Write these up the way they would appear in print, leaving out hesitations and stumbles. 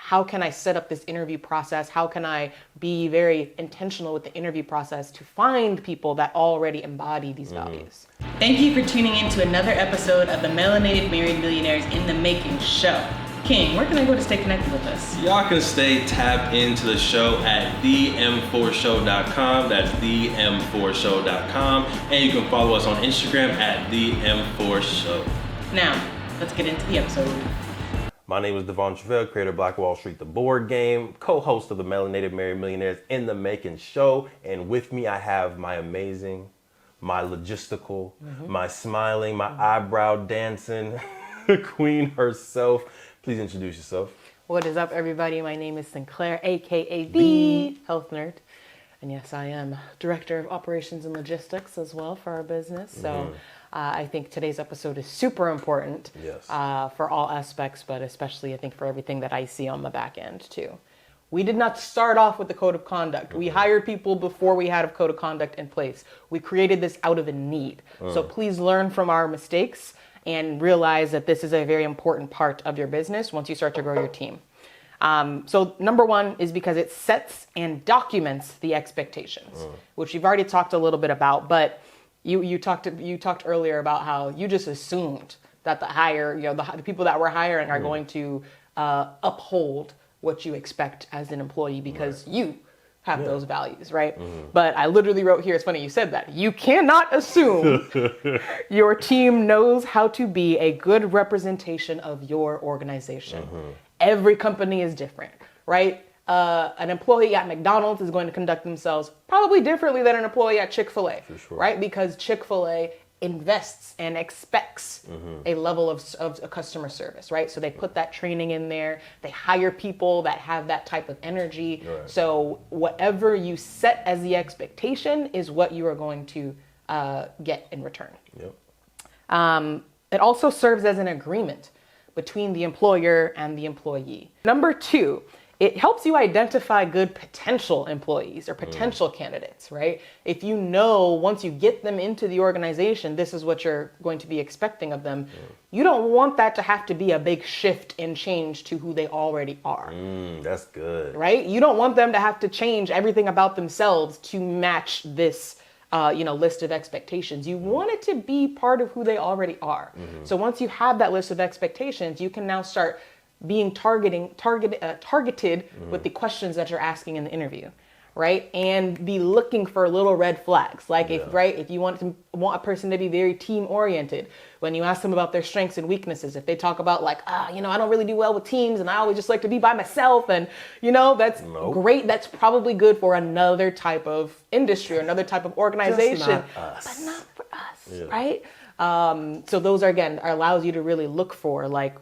how can I set up this interview process? How can I be very intentional with the interview process to find people that already embody these values? Thank you for tuning in to another episode of the Melanated Married Millionaires in the Making show. King, where can I go to stay connected with us? Y'all can stay tapped into the show at them4show.com. That's them4show.com. And you can follow us on Instagram at them4show. Now, let's get into the episode. My name is Devon Travell, creator of Black Wall Street, the board game, co-host of the Melanated Married Millionaires in the Making show. And with me, I have my amazing, my logistical, my smiling, my eyebrow dancing queen herself. Please introduce yourself. What is up, everybody? My name is Sinclair, aka the Health Nerd. And yes, I am Director of Operations and Logistics as well for our business. So I think today's episode is super important for all aspects, but especially I think for everything that I see on the back end too. We did not start off with the code of conduct. We hired people before we had a code of conduct in place. We created this out of a need. So please learn from our mistakes and realize that this is a very important part of your business once you start to grow your team. So number one is because it sets and documents the expectations, which you've already talked a little bit about, but you talked earlier about how you just assumed that the people that we're hiring are going to uphold what you expect as an employee because you have those values, right? But I literally wrote here, it's funny you said that. You cannot assume your team knows how to be a good representation of your organization. Every company is different, right? An employee at McDonald's is going to conduct themselves probably differently than an employee at Chick-fil-A, right? Because Chick-fil-A invests and expects a level of customer service, right? So they put that training in there. They hire people that have that type of energy. Right. So whatever you set as the expectation is what you are going to get in return. It also serves as an agreement between the employer and the employee. Number two, it helps you identify good potential employees or potential candidates, right? If you know once you get them into the organization, this is what you're going to be expecting of them. You don't want that to have to be a big shift and change to who they already are. That's good. Right? You don't want them to have to change everything about themselves to match this list of expectations. You want it to be part of who they already are. So once you have that list of expectations, you can now start being targeted with the questions that you're asking in the interview, right? And be looking for little red flags. Like if you want a person to be very team oriented, when you ask them about their strengths and weaknesses, if they talk about like, I don't really do well with teams and I always just like to be by myself, and that's great. That's probably good for another type of industry or another type of organization, but not for us, right? So those allows you to really look for like,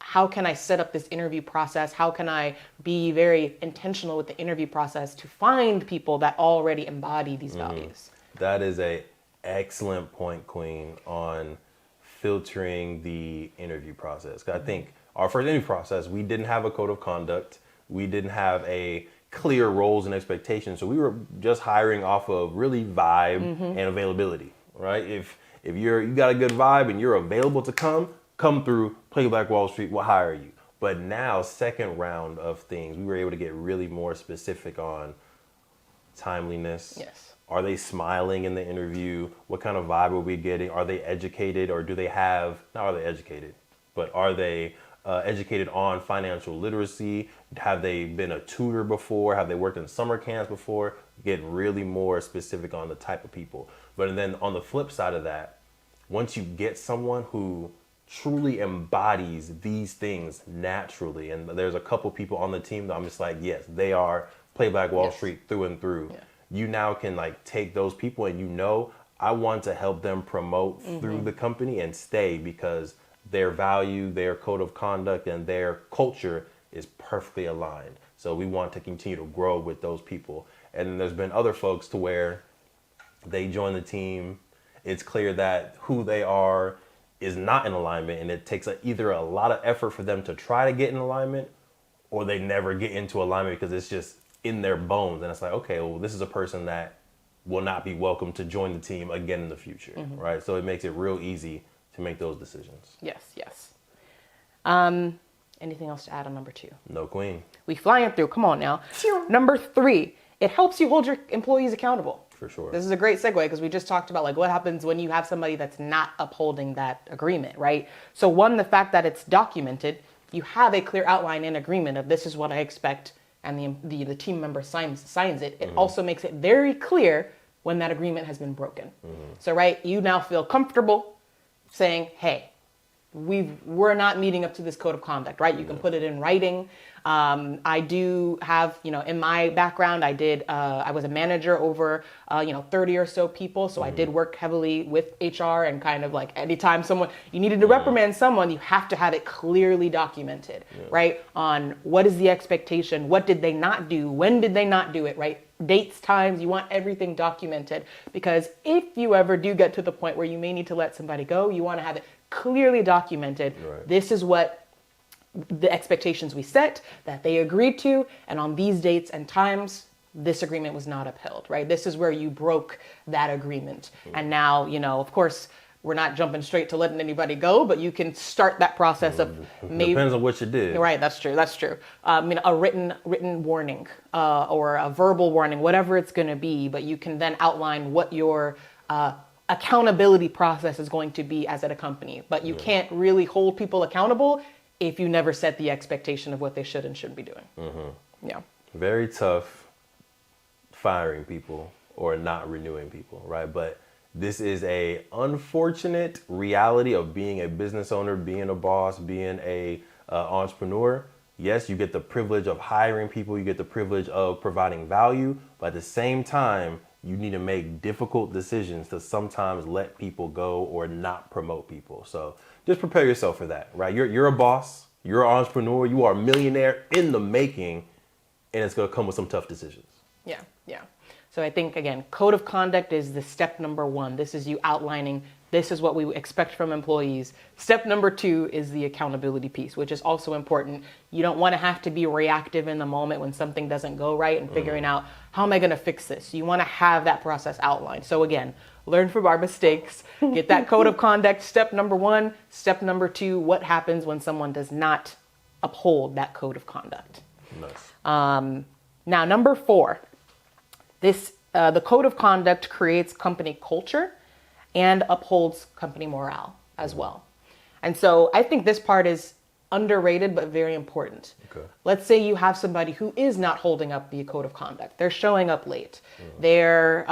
how can I set up this interview process? How can I be very intentional with the interview process to find people that already embody these values? That is an excellent point, Queen, on filtering the interview process. 'Cause I think our first interview process, we didn't have a code of conduct. We didn't have a clear roles and expectations. So we were just hiring off of really vibe and availability, right? If you got a good vibe and you're available to come through, play Black Wall Street, we'll hire you. But now, second round of things, we were able to get really more specific on timeliness. Yes. Are they smiling in the interview? What kind of vibe are we getting? Are they educated, or do they have, not are they educated, but are they educated on financial literacy? Have they been a tutor before? Have they worked in summer camps before? Get really more specific on the type of people. But then on the flip side of that, once you get someone who truly embodies these things naturally, and there's a couple people on the team that I'm just like, yes, they are play Black Wall Street through and through. You now can like take those people and I want to help them promote through the company and stay because their value, their code of conduct, and their culture is perfectly aligned. So we want to continue to grow with those people. And then there's been other folks to where they join the team. It's clear that who they are is not in alignment, and it takes either a lot of effort for them to try to get in alignment, or they never get into alignment because it's just in their bones. And it's like, okay, well, this is a person that will not be welcome to join the team again in the future, right? So it makes it real easy to make those decisions. Yes. Anything else to add on number 2? No, queen. We flying through. Come on now. Number 3, it helps you hold your employees accountable. For sure. This is a great segue because we just talked about like what happens when you have somebody that's not upholding that agreement, right? So one, the fact that it's documented, you have a clear outline in agreement of this is what I expect, and the team member signs it. It also makes it very clear when that agreement has been broken. So right, you now feel comfortable saying, hey, we're not meeting up to this code of conduct, right? You can put it in writing. I do have, in my background, I was a manager over, 30 or so people. So I did work heavily with HR, and kind of like anytime you needed to reprimand someone, you have to have it clearly documented, right? On what is the expectation? What did they not do? When did they not do it, right? Dates, times, you want everything documented, because if you ever do get to the point where you may need to let somebody go, you want to have it clearly documented. Right. This is what the expectations we set, that they agreed to, and on these dates and times, this agreement was not upheld, right? This is where you broke that agreement. And now, of course, we're not jumping straight to letting anybody go, but you can start that process of maybe. Depends on what you did. Right, that's true. A written warning or a verbal warning, whatever it's going to be, but you can then outline what your accountability process is going to be as at a company. But you can't really hold people accountable if you never set the expectation of what they should and shouldn't be doing. Yeah. Very tough firing people or not renewing people, right? But this is a unfortunate reality of being a business owner, being a boss, being a entrepreneur. Yes, you get the privilege of hiring people, you get the privilege of providing value, but at the same time, you need to make difficult decisions to sometimes let people go or not promote people. So just prepare yourself for that, right? You're a boss, you're an entrepreneur, you are a millionaire in the making, and it's going to come with some tough decisions. Yeah. So I think, again, code of conduct is the step number 1. This is you outlining, this is what we expect from employees. Step number 2 is the accountability piece, which is also important. You don't want to have to be reactive in the moment when something doesn't go right and figuring out, how am I going to fix this? You want to have that process outlined. So again, learn from our mistakes, get that code of conduct, step number 1. Step number 2, what happens when someone does not uphold that code of conduct? Nice. Now, number 4, the code of conduct creates company culture and upholds company morale as well. And so I think this part is underrated, but very important. Okay. Let's say you have somebody who is not holding up the code of conduct. They're showing up late. They're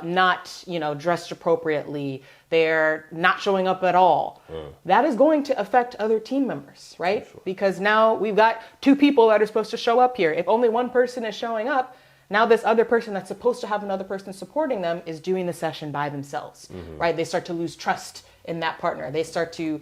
not, dressed appropriately. They're not showing up at all. That is going to affect other team members, right? Sure. Because now we've got 2 people that are supposed to show up here. If only one person is showing up, now this other person that's supposed to have another person supporting them is doing the session by themselves, right? They start to lose trust in that partner. They start to,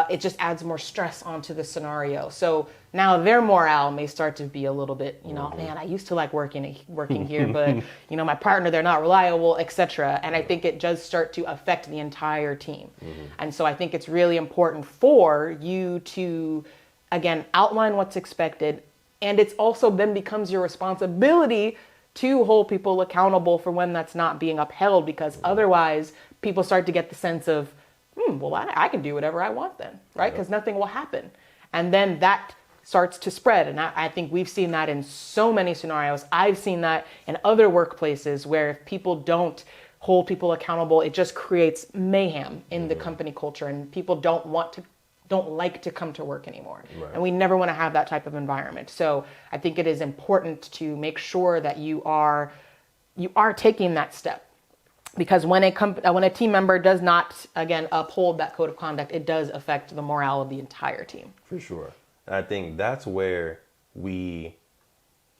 it just adds more stress onto the scenario. So now their morale may start to be a little bit, man, I used to like working here, but my partner, they're not reliable, etc. And I think it does start to affect the entire team. And so I think it's really important for you to, again, outline what's expected. And it's also then becomes your responsibility to hold people accountable for when that's not being upheld, because otherwise people start to get the sense of, well, I can do whatever I want then, right? Because nothing will happen. And then that starts to spread. And I think we've seen that in so many scenarios. I've seen that in other workplaces where if people don't hold people accountable, it just creates mayhem in the company culture, and people don't like to come to work anymore. Right. And we never want to have that type of environment. So I think it is important to make sure that you are taking that step. Because when a team member does not, again, uphold that code of conduct, it does affect the morale of the entire team. For sure. And I think that's where we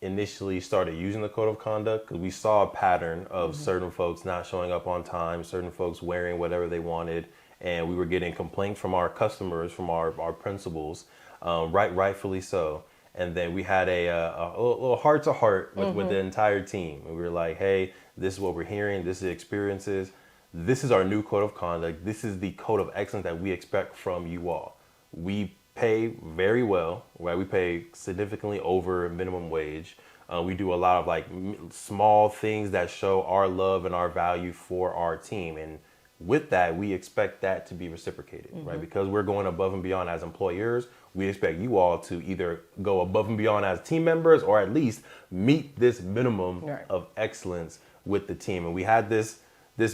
initially started using the code of conduct, because we saw a pattern of certain folks not showing up on time, certain folks wearing whatever they wanted, and we were getting complaints from our customers, from our principals, rightfully so. And then we had a little heart-to-heart with the entire team. And we were like, hey, this is what we're hearing. This is experiences. This is our new code of conduct. This is the code of excellence that we expect from you all. We pay very well, right? We pay significantly over minimum wage. We do a lot of small things that show our love and our value for our team. And with that, we expect that to be reciprocated, right? Because we're going above and beyond as employers, we expect you all to either go above and beyond as team members or at least meet this minimum of excellence with the team. And we had this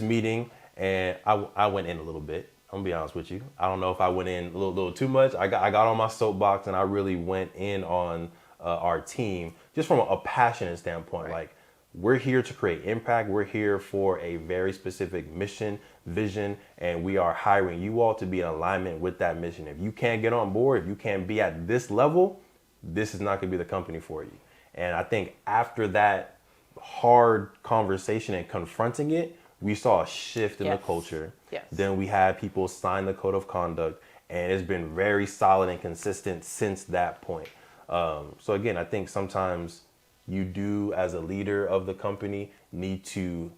meeting, and I went in a little bit. I'm gonna be honest with you. I don't know if I went in a little too much. I got on my soapbox and I really went in on our team just from a passionate standpoint. Like, we're here to create impact. We're here for a very specific mission, vision, and we are hiring you all to be in alignment with that mission. If you can't get on board, if you can't be at this level, this is not gonna be the company for you. And I think after that hard conversation and confronting it, we saw a shift in the culture. Then we had people sign the code of conduct, and it's been very solid and consistent since that point. So again, I think sometimes you do, as a leader of the company, need to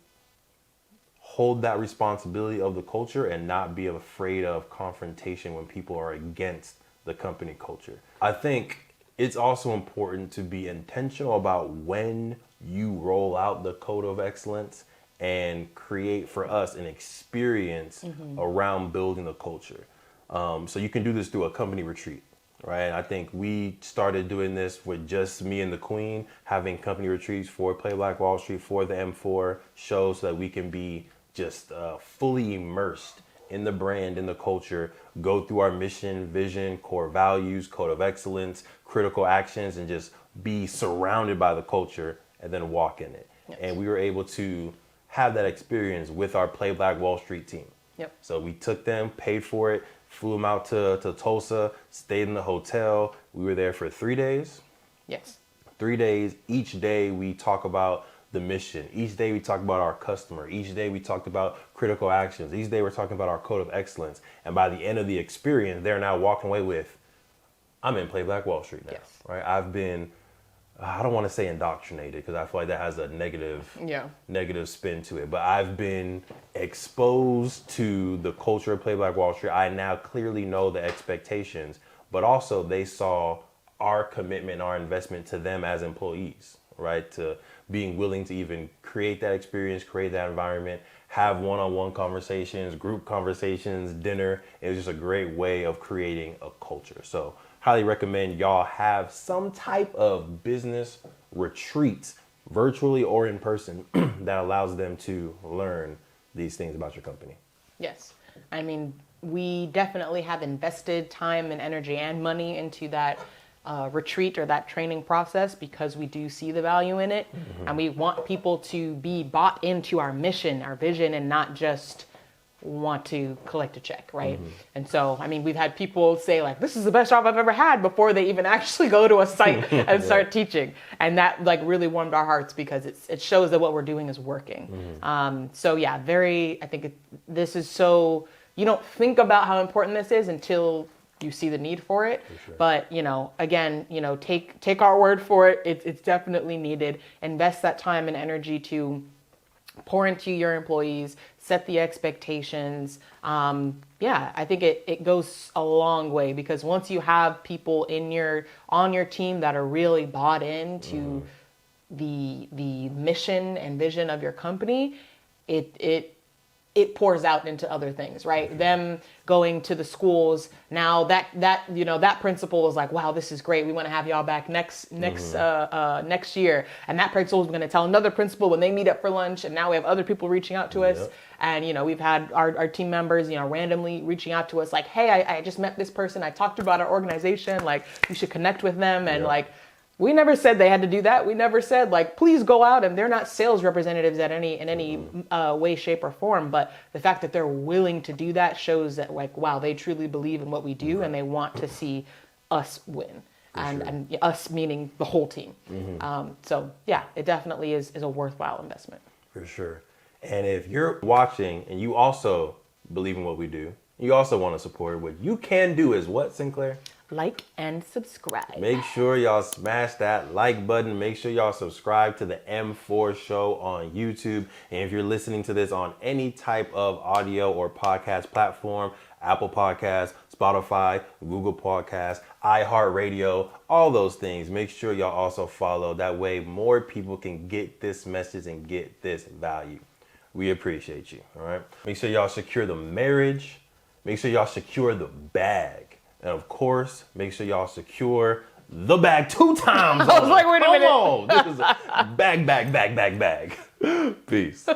hold that responsibility of the culture and not be afraid of confrontation when people are against the company culture. I think it's also important to be intentional about when you roll out the code of excellence and create for us an experience around building the culture. So you can do this through a company retreat, right? And I think we started doing this with just me and the Queen, having company retreats for Play Black Wall Street, for the M4 show, so that we can be just fully immersed in the brand, in the culture, go through our mission, vision, core values, code of excellence, critical actions, and just be surrounded by the culture and then walk in it. And we were able to have that experience with our Play Black Wall Street team. So we took them, paid for it, flew them out to Tulsa, stayed in the hotel. We were there for 3 days. 3 days. Each day we talk about the mission. Each day we talk about our customer. Each day we talked about critical actions. Each day we're talking about our code of excellence. And by the end of the experience, they're now walking away with, I'm in Play Black Wall Street now, right? I've been, I don't want to say indoctrinated, because I feel like that has a negative spin to it. But I've been exposed to the culture of Play Black Wall Street. I now clearly know the expectations, but also they saw our commitment, our investment to them as employees, right? To being willing to even create that experience, create that environment, have one-on-one conversations, group conversations, dinner. It was just a great way of creating a culture. So highly recommend y'all have some type of business retreats, virtually or in person, that allows them to learn these things about your company. I mean, we definitely have invested time and energy and money into that retreat or that training process, because we do see the value in it. And we want people to be bought into our mission, our vision, and not just want to collect a check, right? And so, I mean, we've had people say like, this is the best job I've ever had, before they even actually go to a site and start teaching. And that like really warmed our hearts, because it shows that what we're doing is working. So yeah, I think this is so, you don't think about how important this is until you see the need for it. But, again, take our word for it. It's definitely needed. Invest that time and energy to pour into your employees, set the expectations. I think it goes a long way, because once you have people on your team that are really bought into the mission and vision of your company, it pours out into other things, right? Them going to the schools now, that principal is like, wow, this is great. We want to have y'all back next year. And that principal is going to tell another principal when they meet up for lunch. And now we have other people reaching out to us. And, we've had our team members, randomly reaching out to us like, hey, I just met this person. I talked about our organization. Like, you should connect with them. And we never said they had to do that. We never said like, please go out, and they're not sales representatives in any way, shape, or form. But the fact that they're willing to do that shows that like, wow, they truly believe in what we do, and they want to see us win, and us meaning the whole team. So yeah, it definitely is a worthwhile investment. For sure. And if you're watching and you also believe in what we do, you also want to support it, what you can do is what, Sinclair? Like and subscribe. Make sure y'all smash that like button. Make sure y'all subscribe to the M4 show on YouTube. And if you're listening to this on any type of audio or podcast platform, Apple Podcasts, Spotify, Google Podcasts, iHeartRadio, all those things, make sure y'all also follow. That way more people can get this message and get this value. We appreciate you, all right? Make sure y'all secure the marriage. Make sure y'all secure the bag. And of course, make sure y'all secure the bag 2 times. I was like, wait a minute. Come on. This is a bag. Peace.